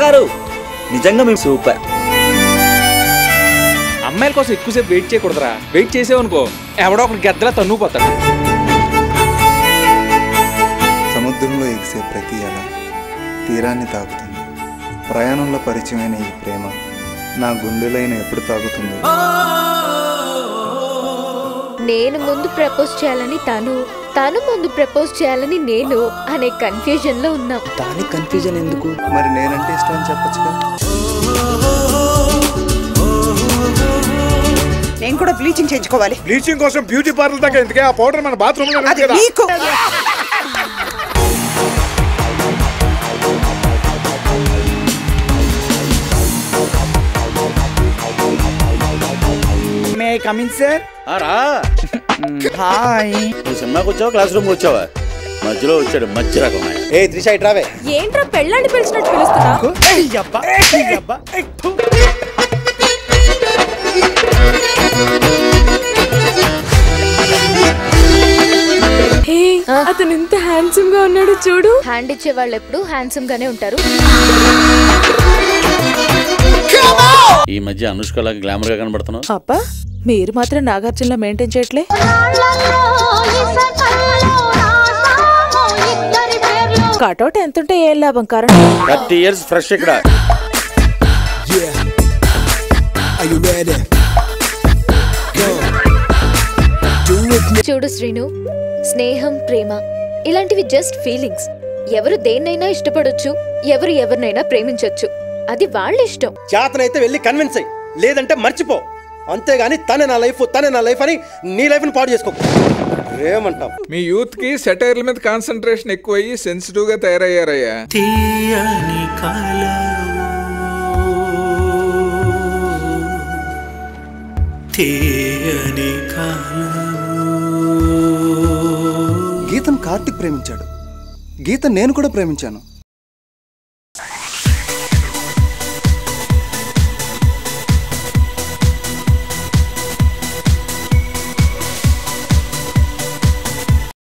గారు నిజంగా మీరు సూపర్. అమ్మాయిల కోసం ఎక్కువసేపు వెయిట్ చేయకూడదురా. వెయిట్ చేసేవనుకో ఎవడో ఒకటి గద్దలా తన్నుకుపోతాడు. సముద్రంలో ఎగిసే ప్రతి అల తీరాన్ని తాకుతుంది. ప్రయాణంలో పరిచయమైన ఈ ప్రేమ నా గుండెలైన ఎప్పుడు తాగుతుందో. నేను ముందు ప్రపోజ్ చేయాలని తను ముందు ప్రపోజ్ చేయాలని నేను అనే కన్ఫ్యూజన్ లో ఉన్నాం. దానికి కన్ఫ్యూజన్ ఎందుకు? మరి నేనంటే ఇష్టం అని చెప్పొచ్చుగా. నేను కూడా బ్లీచింగ్ చేయించుకోవాలి. బ్లీచింగ్ కోసం బ్యూటీ పార్లర్ దాకా ఎందుకే? ఆ పౌడర్ మన బాత్రూమ్ లో ఉంది కదా. May I come in sir? రా. హాయ్. నువ్వు సినిమాకి వచ్చావా క్లాస్ రూమ్కి వచ్చావా? మధ్యలో వచ్చాడు మంచి రకం. ఏ త్రిష ఇట్రావే. ఏంట్రా పెళ్ళాన్ని పిలిచినట్టు పిలుస్తున్నా? అతను ఎంత హ్యాండ్సమ్ గా ఉన్నాడు చూడు. హ్యాండ్ ఇచ్చే వాళ్ళు ఎప్పుడు హ్యాండ్సమ్ గానే ఉంటారు. ఈ మధ్య అనుష్కలాగా గ్లామర్ గా కనబడుతున్నావు. అబ్బా మీరు మాత్రం నాగార్జునలా మెయింటైన్ చేయట్లే. కటౌట్ ఎంతుంటే ఏం లాభం? కారణం 30 years ఫ్రెష్ ఇక్కడ. చూడు శ్రీను, స్నేహం ప్రేమ ఇలాంటివి జస్ట్ ఫీలింగ్స్. ఎవరు దేన్నైనా ఇష్టపడొచ్చు, ఎవరు ఎవరినైనా ప్రేమించొచ్చు. అది వాళ్ళ ఇష్టం. చేతనైతే వెళ్ళి కన్విన్స్ అయ్యి, లేదంటే మర్చిపో. అంతేగాని తనే నా లైఫ్ అని నీ లైఫ్ ని పాడు చేసుకో. ఏమంటావు? మీ యూత్ కి సెటైర్ల మీద కాన్సన్ట్రేషన్ ఎక్కువయ్యి సెన్సిటివ్ గా తయారయ్యారయ్యా. గీతను కార్తిక్ ప్రేమించాడు, గీత నేను కూడా ప్రేమించాను.